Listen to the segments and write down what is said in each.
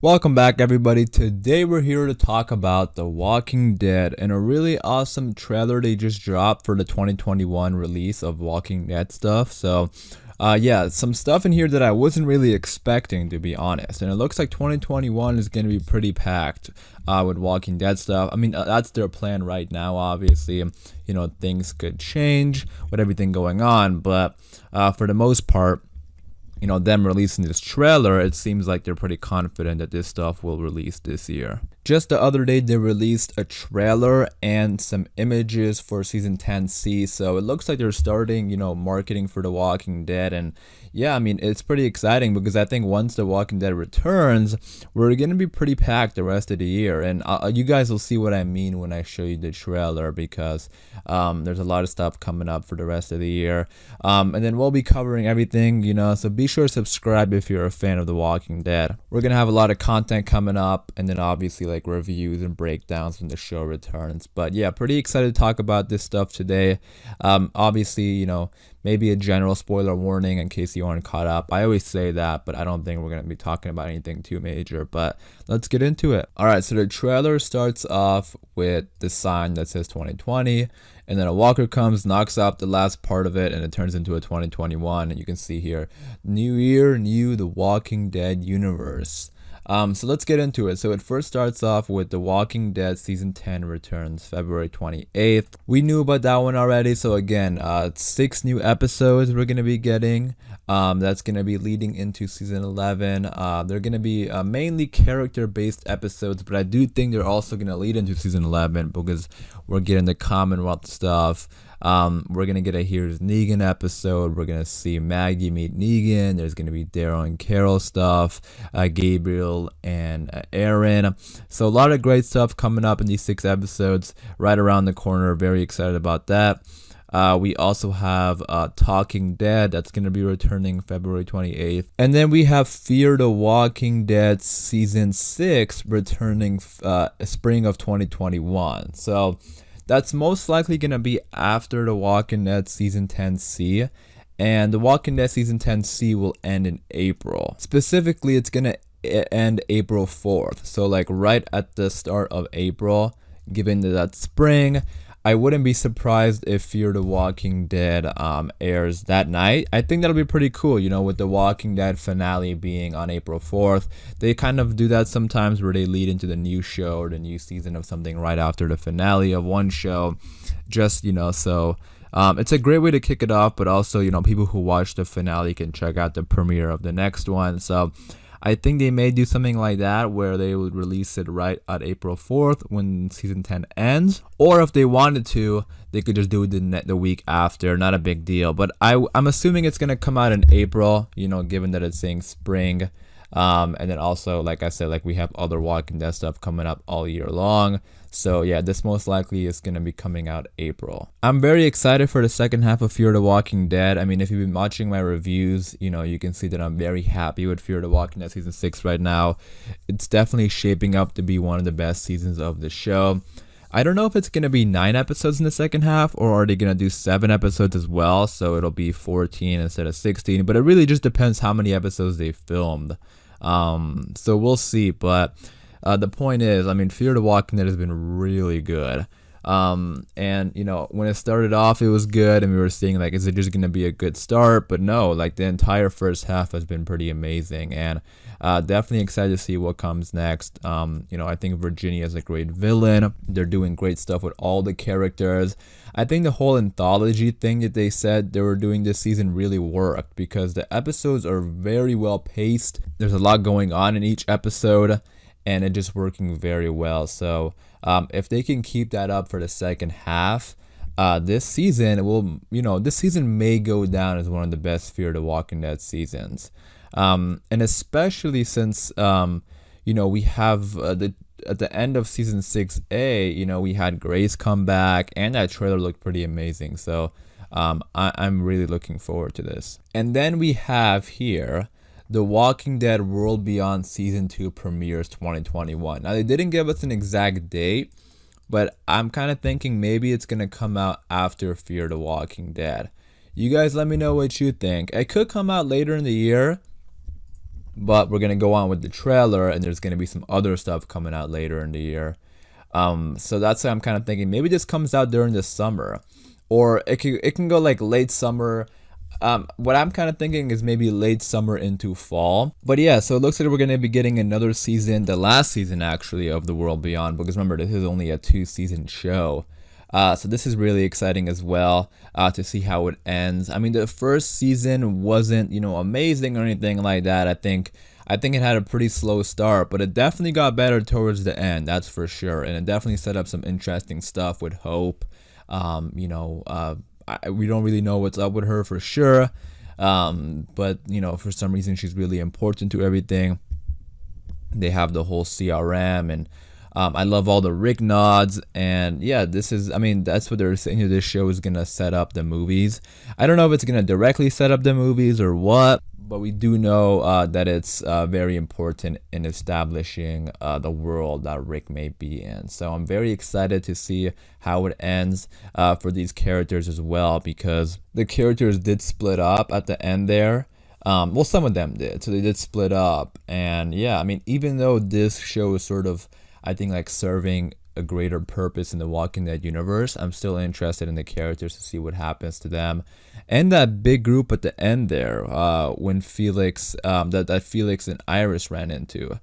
Welcome back, everybody. Today we're here to talk about The Walking Dead and a really awesome trailer they just dropped for the 2021 release of Walking Dead stuff. Yeah, some stuff in here that I wasn't really expecting, to be honest. And it looks like 2021 is going to be pretty packed with Walking Dead stuff. I mean, that's their plan right now, obviously. Things could change with everything going on, but for the most part, them releasing this trailer, it seems like they're pretty confident that this stuff will release this year. Just the other day, they released a trailer and some images for season 10C. So it looks like they're starting, marketing for The Walking Dead. And yeah, I mean, it's pretty exciting because I think once The Walking Dead returns, we're going to be pretty packed the rest of the year. And you guys will see what I mean when I show you the trailer because there's a lot of stuff coming up for the rest of the year. And then we'll be covering everything, so be sure to subscribe if you're a fan of The Walking Dead. We're going to have a lot of content coming up, and then obviously like reviews and breakdowns when the show returns. But yeah, pretty excited to talk about this stuff today. Obviously, maybe a general spoiler warning in case you aren't caught up. I always say that, but I don't think we're going to be talking about anything too major. But let's get into it. All right, so the trailer starts off with the sign that says 2020, and then a walker comes, knocks off the last part of it, and it turns into a 2021. And you can see here, new year, new The Walking Dead universe. So let's get into it. So it first starts off with The Walking Dead Season 10 returns February 28th. We knew about that one already. So again, 6 new episodes we're going to be getting. That's going to be leading into Season 11. They're going to be mainly character-based episodes, but I do think they're also going to lead into Season 11 because we're getting the Commonwealth stuff. We're gonna get a Here's Negan episode. We're gonna see Maggie meet Negan. There's gonna be Daryl and Carol stuff, Gabriel and Aaron. So a lot of great stuff coming up in these 6 episodes right around the corner. Very excited about that. We also have Talking Dead that's going to be returning February 28th. And then we have Fear the Walking Dead Season 6 returning spring of 2021. So that's most likely going to be after The Walking Dead Season 10C. And The Walking Dead Season 10C will end in April. Specifically, it's going to end April 4th. So like right at the start of April, given that that's spring. I wouldn't be surprised if Fear the Walking Dead airs that night. I think that'll be pretty cool, with the Walking Dead finale being on April 4th. They kind of do that sometimes where they lead into the new show or the new season of something right after the finale of one show. Just, so it's a great way to kick it off, but also, people who watch the finale can check out the premiere of the next one. So I think they may do something like that where they would release it right at April 4th when season 10 ends. Or if they wanted to, they could just do it the week after. Not a big deal. But I'm assuming it's going to come out in April, given that it's saying spring. And then also, like I said, we have other Walking Dead stuff coming up all year long. So yeah, this most likely is going to be coming out April. I'm very excited for the second half of Fear the Walking Dead. I mean, if you've been watching my reviews, you can see that I'm very happy with Fear the Walking Dead Season 6 right now. It's definitely shaping up to be one of the best seasons of the show. I don't know if it's going to be 9 episodes in the second half, or are they going to do 7 episodes as well, so it'll be 14 instead of 16, but it really just depends how many episodes they filmed. So we'll see, but the point is, Fear the Walking Dead has been really good. And when it started off, it was good, and we were seeing is it just gonna be a good start? But no, the entire first half has been pretty amazing, and definitely excited to see what comes next. I think Virginia is a great villain. They're doing great stuff with all the characters. I think the whole anthology thing that they said they were doing this season really worked because the episodes are very well paced. There's a lot going on in each episode, and it's just working very well. So if they can keep that up for the second half, this season this season may go down as one of the best Fear the Walking Dead seasons. And especially since we have at the end of season 6A, we had Grace come back, and that trailer looked pretty amazing. So I'm really looking forward to this. And then we have here The Walking Dead World Beyond Season 2 premieres 2021. Now, they didn't give us an exact date, but I'm kind of thinking maybe it's going to come out after Fear the Walking Dead. You guys let me know what you think. It could come out later in the year, but we're gonna go on with the trailer, and there's gonna be some other stuff coming out later in the year. So that's why I'm kind of thinking maybe this comes out during the summer, or it can go like late summer. What I'm kind of thinking is maybe late summer into fall. But yeah, so it looks like we're going to be getting another season, the last season actually of The World Beyond, because remember, this is only a 2-season show. So this is really exciting as well, to see how it ends. I mean, the first season wasn't, amazing or anything like that. I think it had a pretty slow start, but it definitely got better towards the end, that's for sure. And it definitely set up some interesting stuff with Hope. We don't really know what's up with her for sure, but for some reason she's really important to everything. They have the whole CRM, and I love all the Rick nods, and yeah, that's what they're saying here. This show is gonna set up the movies. I don't know if it's gonna directly set up the movies or what, but we do know that it's very important in establishing the world that Rick may be in. So I'm very excited to see how it ends for these characters as well, because the characters did split up at the end there. Well, some of them did, so they did split up. And yeah, I mean, even though this show is sort of, I think, like serving a greater purpose in the Walking Dead universe, I'm still interested in the characters to see what happens to them. And that big group at the end there, when Felix, that Felix and Iris ran into.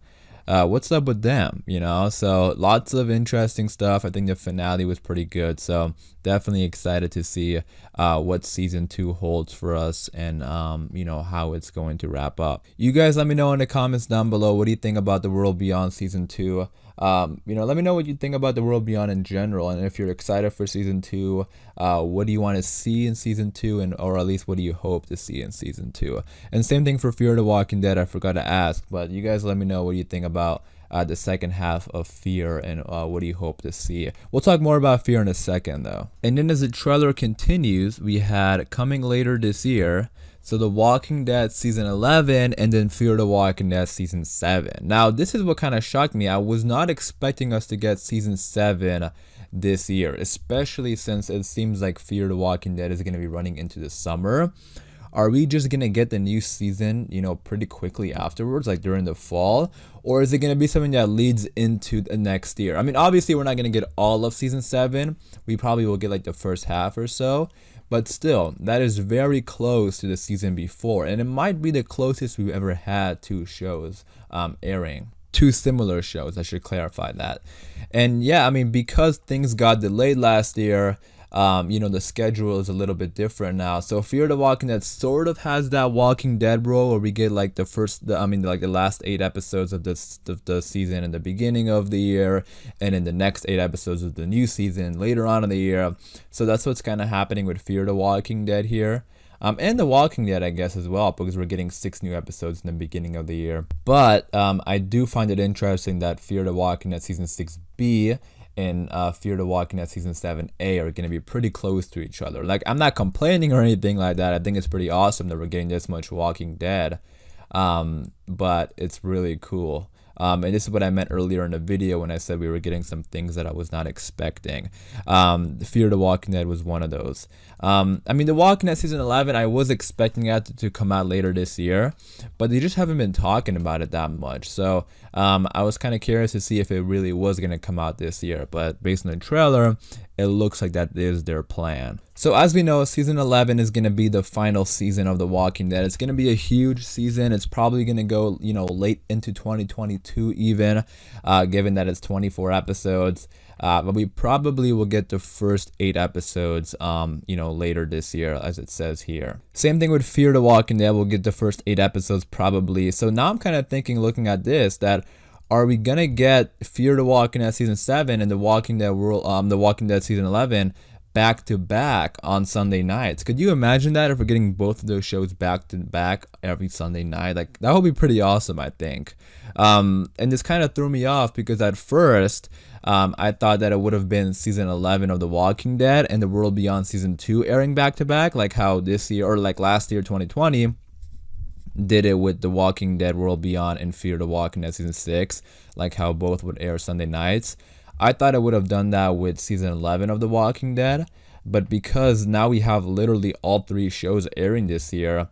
What's up with them, So lots of interesting stuff. I think the finale was pretty good, so definitely excited to see what season 2 holds for us, and how it's going to wrap up. You guys let me know in the comments down below, what do you think about The World Beyond season 2? Let me know what you think about The World Beyond in general, and if you're excited for season 2, what do you want to see in season 2, or at least what do you hope to see in season 2? And same thing for Fear the Walking Dead. I forgot to ask, but you guys let me know what you think about the second half of Fear, and what do you hope to see. We'll talk more about Fear in a second though. And then as the trailer continues, we had coming later this year, so The Walking Dead season 11, and then Fear the Walking Dead season 7. Now this is what kind of shocked me. I was not expecting us to get season 7 this year, especially since it seems like Fear the Walking Dead is going to be running into the summer. Are we just going to get the new season, pretty quickly afterwards, like during the fall? Or is it going to be something that leads into the next year? I mean, obviously, we're not going to get all of season 7. We probably will get like the first half or so. But still, that is very close to the season before. And it might be the closest we've ever had to shows airing. 2 similar shows, I should clarify that. And yeah, I mean, because things got delayed last year, the schedule is a little bit different now. So Fear the Walking Dead sort of has that Walking Dead role, where we get like the last 8 episodes of the season in the beginning of the year, and in the next 8 episodes of the new season later on in the year. So that's what's kind of happening with Fear the Walking Dead here. And The Walking Dead, I guess, as well, because we're getting 6 new episodes in the beginning of the year. But I do find it interesting that Fear the Walking Dead season 6B and Fear the Walking Dead season 7A are going to be pretty close to each other. Like, I'm not complaining or anything like that. I think it's pretty awesome that we're getting this much Walking Dead, but it's really cool. And this is what I meant earlier in the video when I said we were getting some things that I was not expecting. Fear the Walking Dead was one of those. I mean, The Walking Dead season 11, I was expecting that to come out later this year, but they just haven't been talking about it that much. So I was kind of curious to see if it really was going to come out this year, but based on the trailer, it looks like that is their plan. So as we know, season 11 is going to be the final season of The Walking Dead. It's going to be a huge season. It's probably going to go, late into 2022 even, given that it's 24 episodes. But we probably will get the first 8 episodes, later this year, as it says here. Same thing with Fear the Walking Dead. We'll get the first 8 episodes probably. So now I'm kind of thinking, looking at this, that are we gonna get Fear the Walking Dead season 7 and The Walking Dead season 11 back to back on Sunday nights? Could you imagine that, if we're getting both of those shows back to back every Sunday night? Like, that would be pretty awesome, I think. And this kind of threw me off, because at first I thought that it would have been season 11 of The Walking Dead and The World Beyond season 2 airing back to back, like how this year, or like last year, 2020 did it with The Walking Dead World Beyond and Fear the Walking Dead season 6, like how both would air Sunday nights. I thought it would have done that with season 11 of The Walking Dead, but because now we have literally all 3 shows airing this year,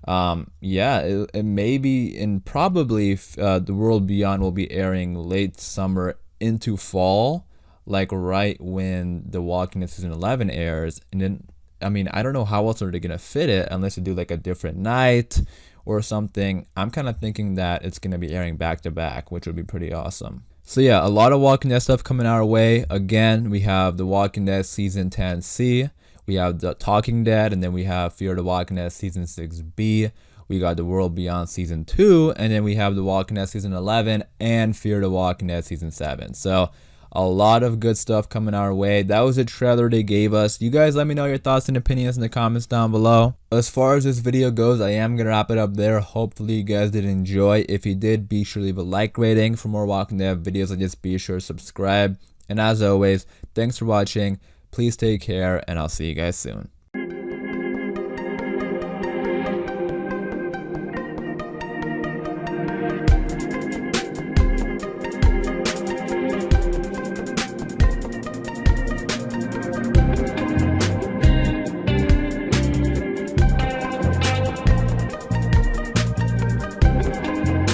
Yeah, it may be, and probably The World Beyond will be airing late summer into fall, like right when The Walking Dead season 11 airs. And then, I mean, I don't know how else are they gonna fit it unless they do like a different night or something. I'm kind of thinking that it's gonna be airing back to back, which would be pretty awesome. So yeah, a lot of Walking Dead stuff coming our way. Again, we have The Walking Dead season 10C. We have The Talking Dead, and then we have Fear the Walking Dead season 6B. We got The World Beyond season 2, and then we have The Walking Dead season 11 and Fear the Walking Dead season 7. So a lot of good stuff coming our way. That was a trailer they gave us. You guys let me know your thoughts and opinions in the comments down below. As far as this video goes, I am going to wrap it up there. Hopefully you guys did enjoy. If you did, be sure to leave a like rating. For more Walking Dead videos, and just be sure to subscribe. And as always, thanks for watching. Please take care, and I'll see you guys soon.